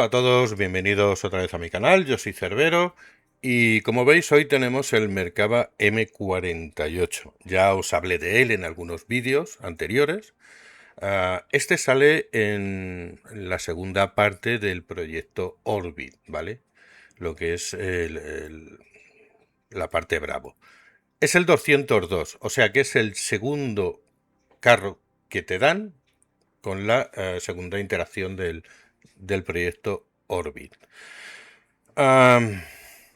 Hola a todos, bienvenidos otra vez a mi canal, yo soy Cerbero y como veis hoy tenemos el Merkava M48. Ya os hablé de él en algunos vídeos anteriores. Este sale en la segunda parte del proyecto Orbit, ¿vale? Lo que es la parte Bravo. Es el 202, o sea que es el segundo carro que te dan con la segunda interacción del proyecto Orbit.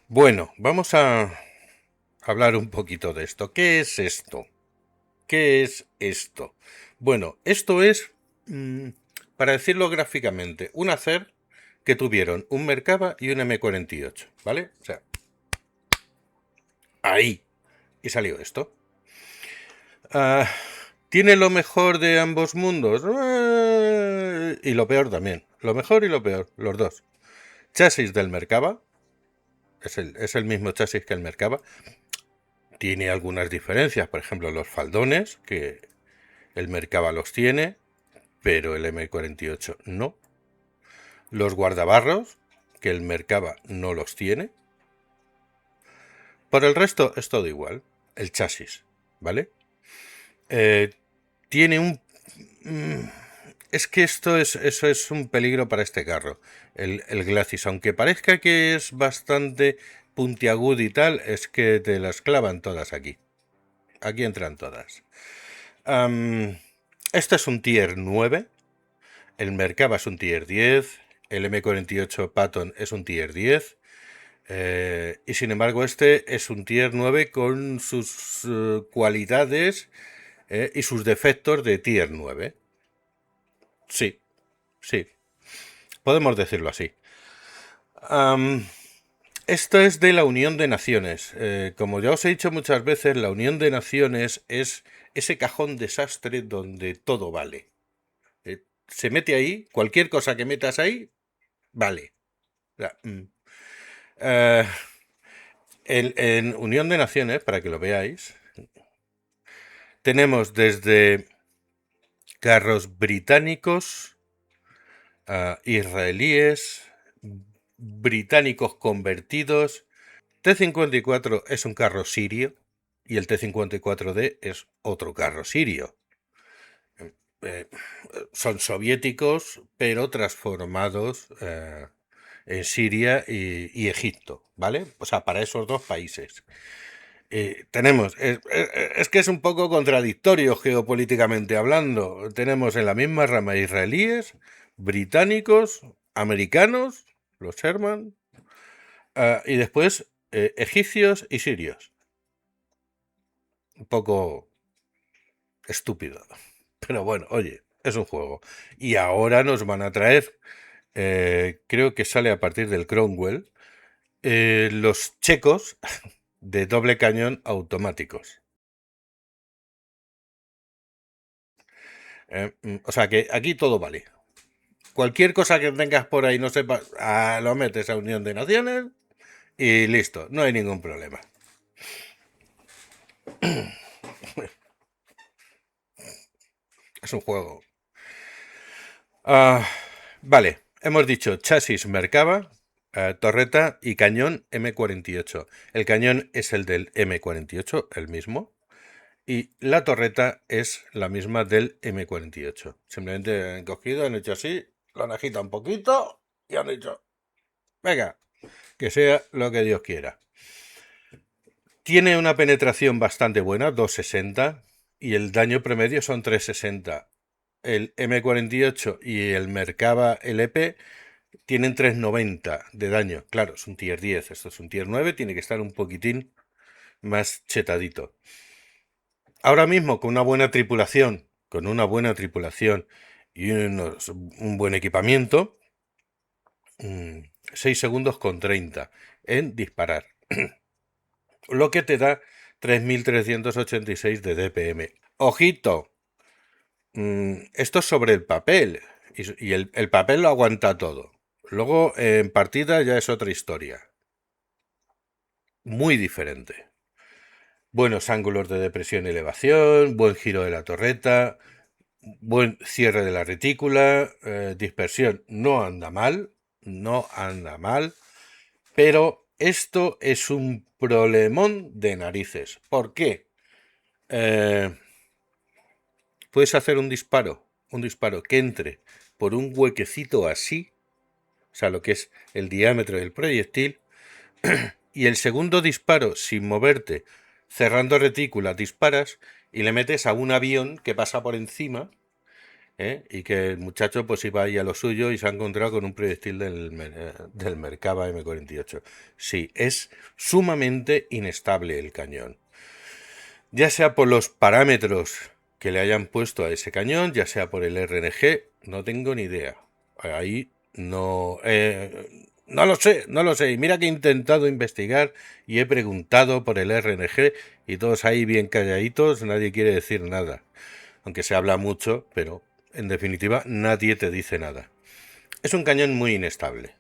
Bueno, vamos a hablar un poquito de esto. ¿Qué es esto? ¿Qué es esto? Bueno, esto es, para decirlo gráficamente, un hacer que tuvieron un Merkava y un M48, ¿vale? O sea, ahí. Y salió esto. Ah, ¿Tiene lo mejor de ambos mundos? Y lo peor también. Lo mejor y lo peor, los dos. Chasis del Merkava. Es el mismo chasis que el Merkava. Tiene algunas diferencias, por ejemplo, los faldones, que el Merkava los tiene, pero el M48 no. Los guardabarros, que el Merkava no los tiene. Por el resto es todo igual. El chasis, ¿vale? Tiene un... Es que eso es un peligro para este carro, el Glacis. Aunque parezca que es bastante puntiagudo y tal, es que te las clavan todas aquí. Aquí entran todas. Este es un tier 9. El Merkava es un tier 10. El M48 Patton es un tier 10. Y sin embargo este es un tier 9 con sus cualidades y sus defectos de tier 9. Sí, sí. Podemos decirlo así. Esto es de la Unión de Naciones. Como ya os he dicho muchas veces, la Unión de Naciones es ese cajón desastre donde todo vale. Se mete ahí, cualquier cosa que metas ahí, vale. O sea, eh, en Unión de Naciones, para que lo veáis, tenemos desde carros británicos, israelíes, británicos convertidos. T-54 es un carro sirio y el T-54D es otro carro sirio. Eh, Son soviéticos, pero transformados en Siria y Egipto, ¿vale? O sea, para esos dos países. Tenemos, es que es un poco contradictorio geopolíticamente hablando. Tenemos en la misma rama israelíes, británicos, americanos, los Sherman, y después egipcios y sirios. Un poco estúpido. Pero bueno, oye, es un juego. Y ahora nos van a traer, creo que sale a partir del Cromwell, los checos de doble cañón automáticos. O sea que aquí todo vale. Cualquier cosa que tengas por ahí no sepas, lo metes a Unión de Naciones y listo, no hay ningún problema. Es un juego. Vale, hemos dicho chasis Merkava, torreta y cañón M48. El cañón es el del M48, el mismo, y la torreta es la misma del M48. Simplemente han cogido, han hecho así, lo han agitado un poquito y han dicho, venga, que sea lo que Dios quiera. Tiene una penetración bastante buena, 260, y el daño promedio son 360. El M48 y el Merkava LP tienen 390 de daño. Claro, es un tier 10, esto es un tier 9, tiene que estar un poquitín más chetadito. Ahora mismo, con una buena tripulación, y un buen equipamiento, 6 segundos con 30 en disparar. Lo que te da 3386 de DPM. Ojito, esto es sobre el papel y el papel lo aguanta todo. Luego en partida ya es otra historia. Muy diferente. Buenos ángulos de depresión y elevación, buen giro de la torreta, buen cierre de la retícula, dispersión no anda mal, no anda mal, pero esto es un problemón de narices. ¿Por qué? Puedes hacer un disparo que entre por un huequecito así, o sea, lo que es el diámetro del proyectil, y el segundo disparo, sin moverte, cerrando retícula, disparas y le metes a un avión que pasa por encima, y que el muchacho pues iba ahí a lo suyo y se ha encontrado con un proyectil del Merkava M48. Sí, es sumamente inestable el cañón. Ya sea por los parámetros que le hayan puesto a ese cañón, ya sea por el RNG, no tengo ni idea. Ahí no... no lo sé, no lo sé. Y mira que he intentado investigar y he preguntado por el RNG y todos ahí bien calladitos, nadie quiere decir nada. Aunque se habla mucho, pero en definitiva nadie te dice nada. Es un cañón muy inestable.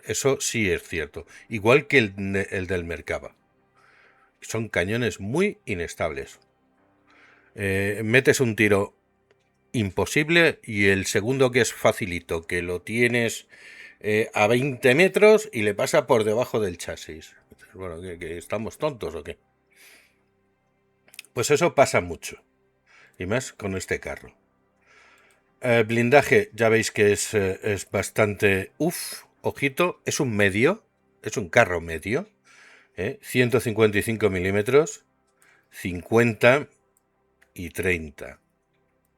Eso sí es cierto. Igual que el del Merkava. Son cañones muy inestables. Metes un tiro imposible y el segundo, que es facilito, que lo tienes a 20 metros y le pasa por debajo del chasis. Bueno, ¿que estamos tontos o qué? Pues eso pasa mucho. Y más con este carro. Blindaje, ya veis que es bastante... ojito, es un medio, es un carro medio. 155 milímetros, 50 y 30.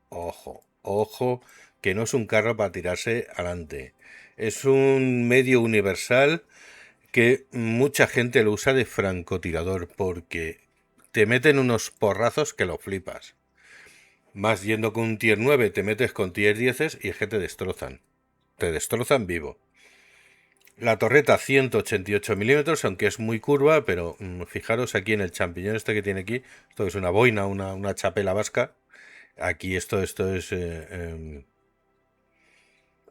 Ojo, ojo, que no es un carro para tirarse adelante. Es un medio universal que mucha gente lo usa de francotirador porque te meten unos porrazos que lo flipas. Más yendo con un tier 9, te metes con tier 10 y es que te destrozan. Te destrozan vivo. La torreta 188 milímetros, aunque es muy curva, pero fijaros aquí en el champiñón este que tiene aquí. Esto es una boina, una chapela vasca. Aquí esto es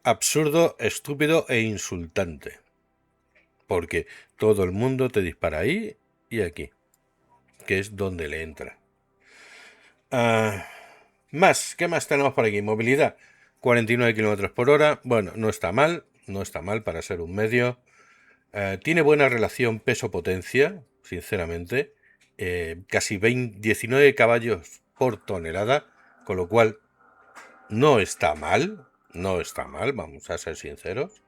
absurdo, estúpido e insultante. Porque todo el mundo te dispara ahí y aquí, que es donde le entra. ¿Qué más tenemos por aquí? Movilidad, 49 kilómetros por hora. Bueno, no está mal, no está mal para ser un medio. Tiene buena relación peso-potencia, sinceramente. Casi 19 caballos por tonelada, con lo cual no está mal, no está mal, vamos a ser sinceros.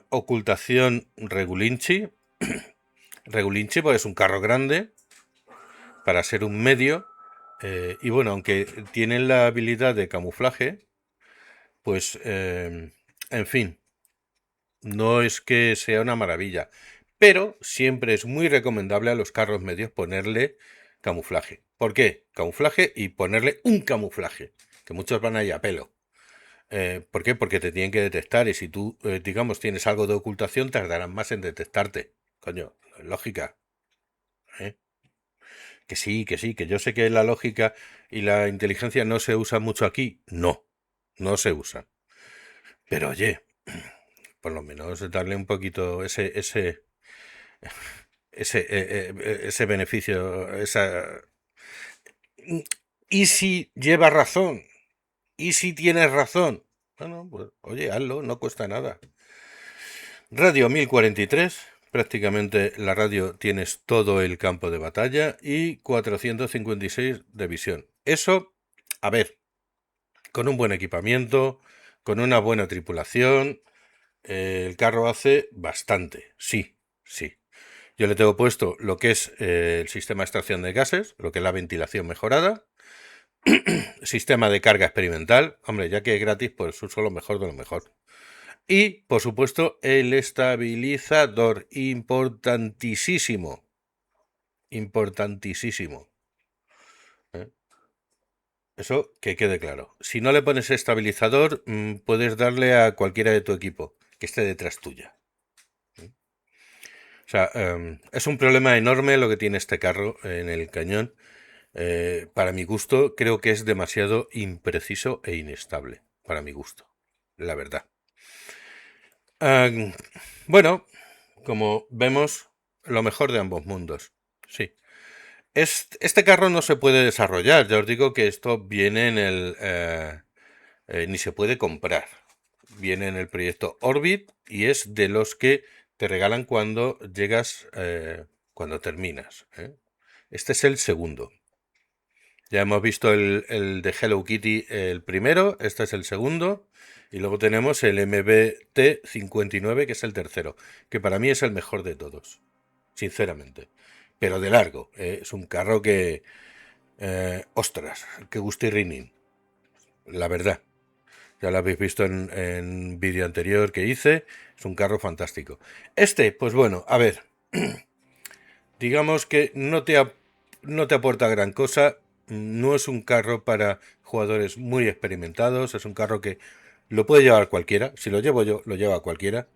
Ocultación Regulinchi. Regulinchi pues es un carro grande para ser un medio. Y bueno, aunque tienen la habilidad de camuflaje, pues en fin, no es que sea una maravilla. Pero siempre es muy recomendable a los carros medios ponerle camuflaje. ¿Por qué? Camuflaje y ponerle un camuflaje, que muchos van ahí a pelo. ¿Por qué? Porque te tienen que detectar y si tú, digamos, tienes algo de ocultación, tardarán más en detectarte. Coño, lógica. ¿Eh? Que sí, que yo sé que la lógica y la inteligencia no se usan mucho aquí. No, no se usan. Pero oye, por lo menos darle un poquito ese beneficio, esa... ¿Y si lleva razón? ¿Y si tienes razón? Bueno, pues oye, hazlo, no cuesta nada. Radio 1043, prácticamente la radio tienes todo el campo de batalla y 456 de visión. Eso, a ver, con un buen equipamiento, con una buena tripulación, el carro hace bastante, sí, sí. Yo le tengo puesto lo que es el sistema de extracción de gases, lo que es la ventilación mejorada, sistema de carga experimental, hombre, ya que es gratis, pues uso lo mejor de lo mejor. Y, por supuesto, el estabilizador, importantísimo, importantísimo. Eso que quede claro. Si no le pones estabilizador, puedes darle a cualquiera de tu equipo que esté detrás tuya. O sea, es un problema enorme lo que tiene este carro en el cañón. Para mi gusto, creo que es demasiado impreciso e inestable. Para mi gusto, la verdad. Bueno, como vemos, lo mejor de ambos mundos. Sí. Este carro no se puede desarrollar. Ya os digo que esto viene en el... ni se puede comprar. viene en el proyecto Orbit y es de los que te regalan cuando llegas, cuando terminas. Este es el segundo. Ya hemos visto el de Hello Kitty, el primero, este es el segundo. Y luego tenemos el MBT-59, que es el tercero, que para mí es el mejor de todos, sinceramente. Pero de largo, es un carro que... ostras, que gustirrinín, la verdad. Ya lo habéis visto en vídeo anterior que hice. Es un carro fantástico. Este, pues bueno, a ver. Digamos que no te aporta gran cosa. No es un carro para jugadores muy experimentados. Es un carro que lo puede llevar cualquiera. Si lo llevo yo, lo lleva cualquiera.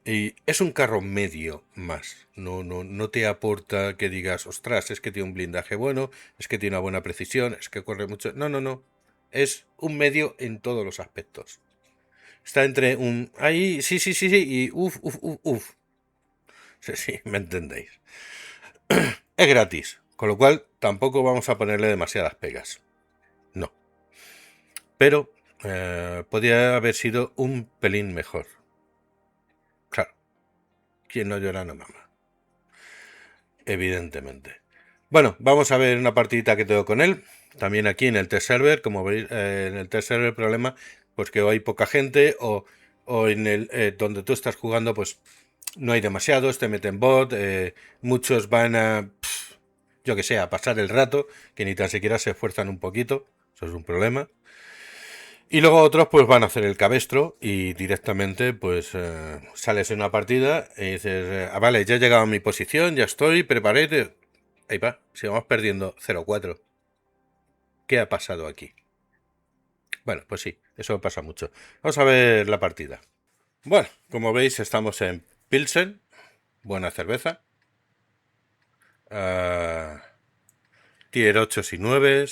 Y es un carro medio más. No te aporta que digas, ostras, es que tiene un blindaje bueno, es que tiene una buena precisión, es que corre mucho. No. Es un medio en todos los aspectos. Está entre un... Ahí, sí, y uf. Sí, me entendéis. Es gratis, con lo cual tampoco vamos a ponerle demasiadas pegas. No. Pero podría haber sido un pelín mejor. Claro, quien no llora no mama. Evidentemente. Bueno, vamos a ver una partidita que tengo con él. También aquí en el test server. Como veis, en el test server el problema, pues que hay poca gente o en el donde tú estás jugando, pues no hay demasiados, te meten bot, muchos van a, yo que sé, a pasar el rato, que ni tan siquiera se esfuerzan un poquito, eso es un problema. Y luego otros pues van a hacer el cabestro y directamente pues sales en una partida y dices, vale, ya he llegado a mi posición, ya estoy, preparé, ahí va, si vamos perdiendo 0-4. ¿Qué ha pasado aquí? Bueno, pues sí, eso pasa mucho. Vamos a ver la partida. Bueno, como veis estamos en Pilsen, buena cerveza. Tier 8 y 9.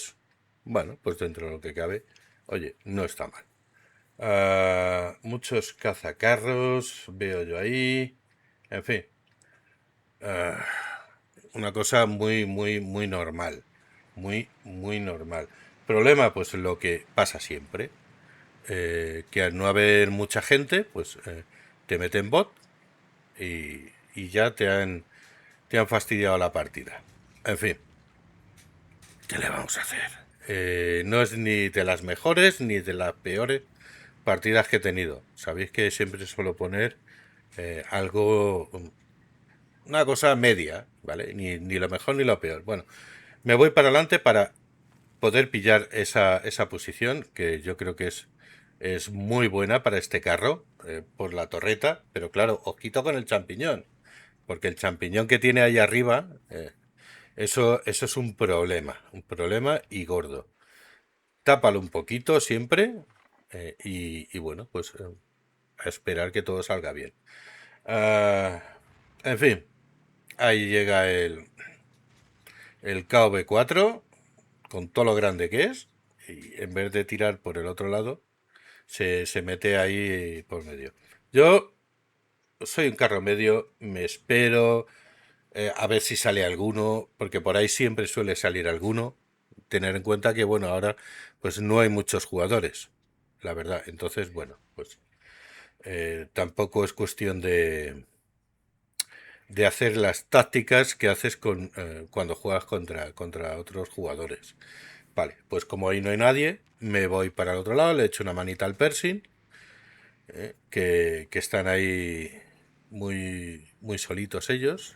Bueno, pues dentro de lo que cabe. Oye, no está mal. Muchos cazacarros, veo yo ahí. En fin. Una cosa muy normal. Muy normal. Problema, pues lo que pasa siempre. Que al no haber mucha gente, pues te meten bot y ya te han fastidiado la partida. En fin. ¿Qué le vamos a hacer? No es ni de las mejores ni de las peores partidas que he tenido. Sabéis que siempre suelo poner algo, una cosa media, ¿vale? Ni lo mejor ni lo peor. Bueno, me voy para adelante para poder pillar esa posición, que yo creo que es muy buena para este carro, por la torreta, pero claro, ojito con el champiñón, porque el champiñón que tiene ahí arriba, eso es un problema y gordo. Tápalo un poquito siempre y bueno, pues a esperar que todo salga bien. Ah, en fin, ahí llega el KV4 con todo lo grande que es y en vez de tirar por el otro lado, se mete ahí por medio. Yo soy un carro medio, me espero a ver si sale alguno, porque por ahí siempre suele salir alguno. Tener en cuenta que, bueno, ahora pues no hay muchos jugadores, la verdad. Entonces, bueno, pues tampoco es cuestión de hacer las tácticas que haces cuando juegas contra otros jugadores. Vale, pues como ahí no hay nadie, me voy para el otro lado, le echo una manita al Pershing, que están ahí muy solitos ellos.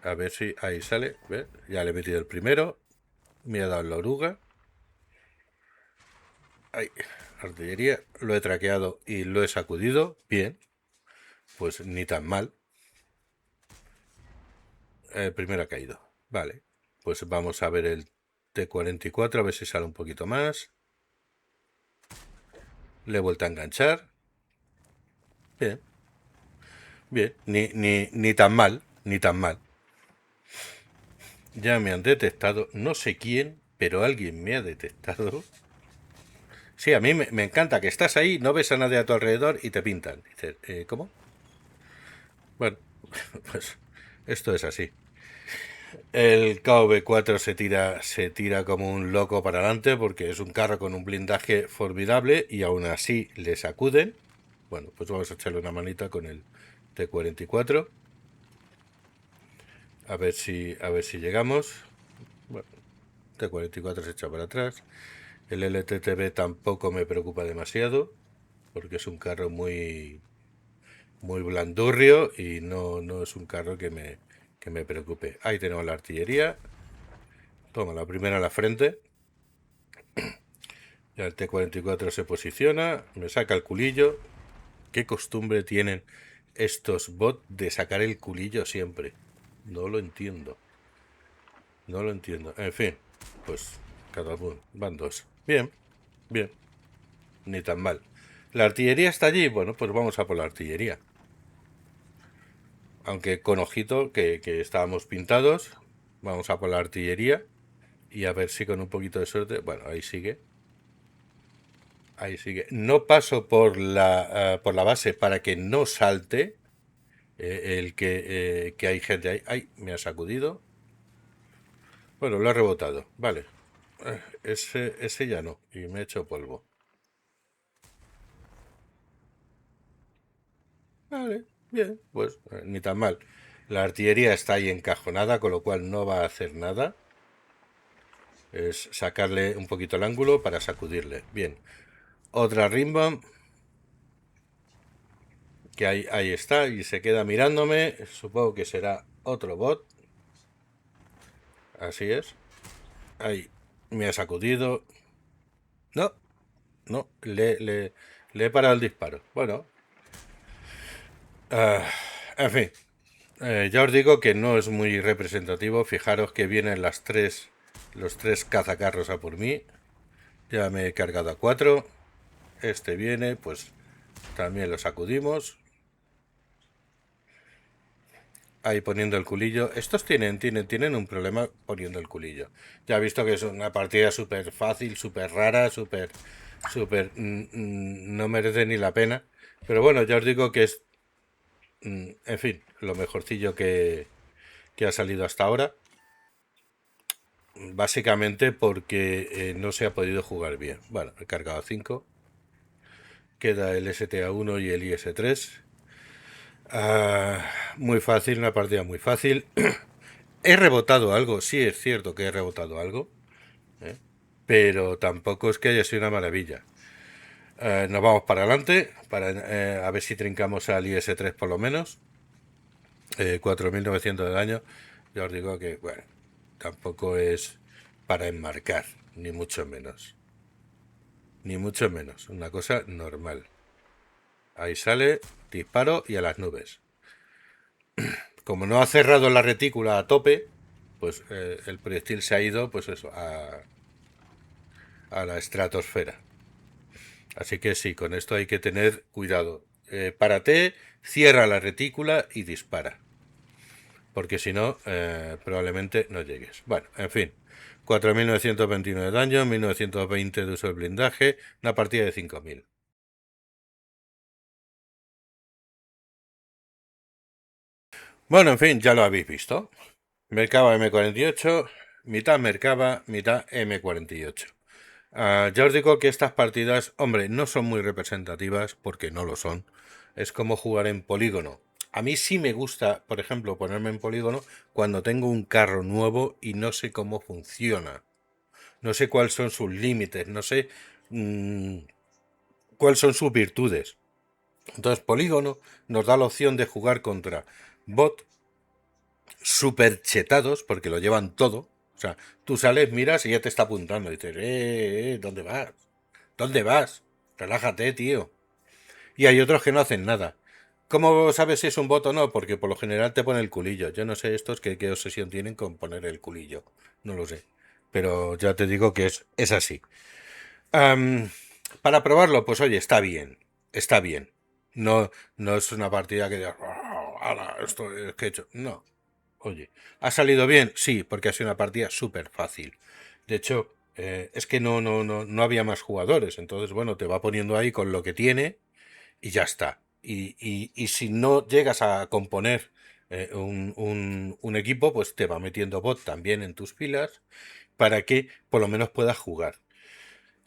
A ver si ahí sale. ¿Ves? Ya le he metido el primero. Me ha dado la oruga. Ahí, artillería. Lo he traqueado y lo he sacudido. Bien. Pues ni tan mal. El primero ha caído. Vale. Pues vamos a ver el T-44. A ver si sale un poquito más. Le he vuelto a enganchar. Bien. Bien. Ni tan mal. Ni tan mal. Ya me han detectado. No sé quién, pero alguien me ha detectado. Sí, a mí me encanta que estás ahí, no ves a nadie a tu alrededor y te pintan. Dices, ¿cómo? Bueno, pues esto es así. El KV4 se tira como un loco para adelante porque es un carro con un blindaje formidable y aún así le sacuden. Bueno, pues vamos a echarle una manita con el T44. A ver si llegamos. Bueno, T44 se echa para atrás. El LTTB tampoco me preocupa demasiado porque es un carro muy blandurrio y no es un carro que me preocupe. Ahí tenemos la artillería. Toma, la primera a la frente. Ya el T44 se posiciona, me saca el culillo. ¿Qué costumbre tienen estos bots de sacar el culillo siempre? No lo entiendo. No lo entiendo. En fin, pues cada uno. Van dos. Bien, bien. Ni tan mal. ¿La artillería está allí? Bueno, pues vamos a por la artillería. Aunque con ojito que estábamos pintados. Vamos a por la artillería. Y a ver si con un poquito de suerte. Bueno, ahí sigue. Ahí sigue. No paso por la base para que no salte que hay gente ahí. Ay, me ha sacudido. Bueno, lo ha rebotado. Vale. Ese ya no. Y me he hecho polvo. Vale, bien. Pues ni tan mal. La artillería está ahí encajonada, con lo cual no va a hacer nada. Es sacarle un poquito el ángulo para sacudirle. Bien. Otra Rimbomb. Que ahí está y se queda mirándome. Supongo que será otro bot. Así es. Ahí me ha sacudido. No, no, le he parado el disparo. Bueno, en fin, ya os digo que no es muy representativo. Fijaros que vienen los tres cazacarros a por mí. Ya me he cargado a 4. Este viene, pues también lo sacudimos. Ahí poniendo el culillo. Estos tienen un problema poniendo el culillo. Ya he visto que es una partida súper fácil, súper rara, no merece ni la pena. Pero bueno, ya os digo que es, en fin, lo mejorcillo que ha salido hasta ahora. Básicamente porque no se ha podido jugar bien. Bueno, he cargado 5. Queda el STA1 y el IS-3. Muy fácil, una partida muy fácil. He rebotado algo, sí es cierto que he rebotado algo, pero tampoco es que haya sido una maravilla. Nos vamos para adelante, para a ver si trincamos al IS-3 por lo menos. 4.900 de daño. Ya os digo que, bueno, tampoco es para enmarcar, ni mucho menos. Ni mucho menos, una cosa normal. Ahí sale, disparo y a las nubes. Como no ha cerrado la retícula a tope, pues el proyectil se ha ido, pues eso, a la estratosfera. Así que sí, con esto hay que tener cuidado. Párate, cierra la retícula y dispara. Porque si no, probablemente no llegues. Bueno, en fin. 4.929 de daño, 1.920 de uso de blindaje, una partida de 5.000. Bueno, en fin, ya lo habéis visto. Mercaba M48, mitad Mercaba, mitad M48. Ya os digo que estas partidas, hombre, no son muy representativas porque no lo son. Es como jugar en polígono. A mí sí me gusta, por ejemplo, ponerme en polígono cuando tengo un carro nuevo y no sé cómo funciona. No sé cuáles son sus límites, no sé cuáles son sus virtudes. Entonces, polígono nos da la opción de jugar contra bot super chetados, porque lo llevan todo. O sea, tú sales, miras y ya te está apuntando. Y dices, ¿dónde vas? ¿Dónde vas? Relájate, tío. Y hay otros que no hacen nada. ¿Cómo sabes si es un bot o no? Porque por lo general te pone el culillo. Yo no sé estos qué obsesión tienen con poner el culillo. No lo sé. Pero ya te digo que es así. Am, para probarlo, pues oye, está bien. Está bien. No, no es una partida que digas, esto es que he hecho. No. Oye, ¿ha salido bien? Sí, porque ha sido una partida súper fácil. De hecho, es que no había más jugadores. Entonces, bueno, te va poniendo ahí con lo que tiene y ya está. Y si no llegas a componer un equipo, pues te va metiendo bot también en tus filas para que por lo menos puedas jugar.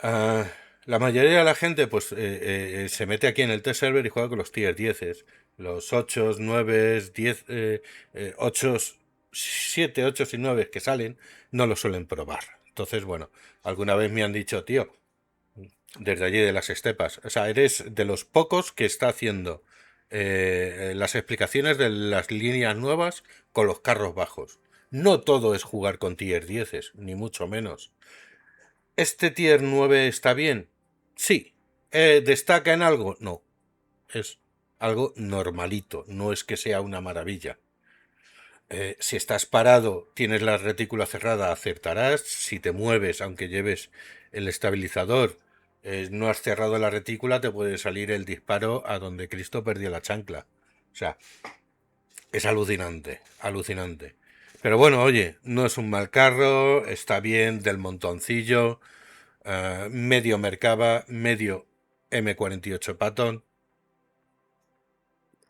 La mayoría de la gente pues se mete aquí en el test server y juega con los tier 10, los 8, 9, 10, 8, 7, 8 y 9 que salen, no lo suelen probar. Entonces, bueno, alguna vez me han dicho, tío, desde allí de las estepas, o sea, eres de los pocos que está haciendo las explicaciones de las líneas nuevas con los carros bajos. No todo es jugar con tier 10, ni mucho menos. ¿Este tier 9 está bien? Sí. ¿Destaca en algo? No. Es algo normalito, no es que sea una maravilla. Si estás parado, tienes la retícula cerrada, acertarás. Si te mueves, aunque lleves el estabilizador, no has cerrado la retícula, te puede salir el disparo a donde Cristo perdió la chancla. O sea, es alucinante, alucinante. Pero bueno, oye, no es un mal carro, está bien del montoncillo, medio Merkava, medio M48 Patton.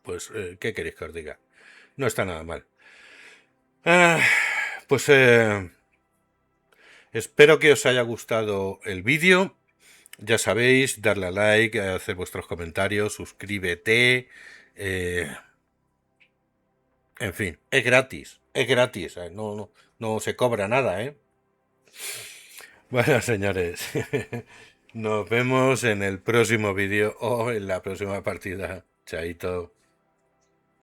Pues, ¿qué queréis que os diga? No está nada mal. Ah, pues espero que os haya gustado el vídeo. Ya sabéis, darle a like, hacer vuestros comentarios, suscríbete. En fin, es gratis, no, no, no se cobra nada, ¿eh? Bueno, señores, nos vemos en el próximo vídeo o en la próxima partida. Chaito.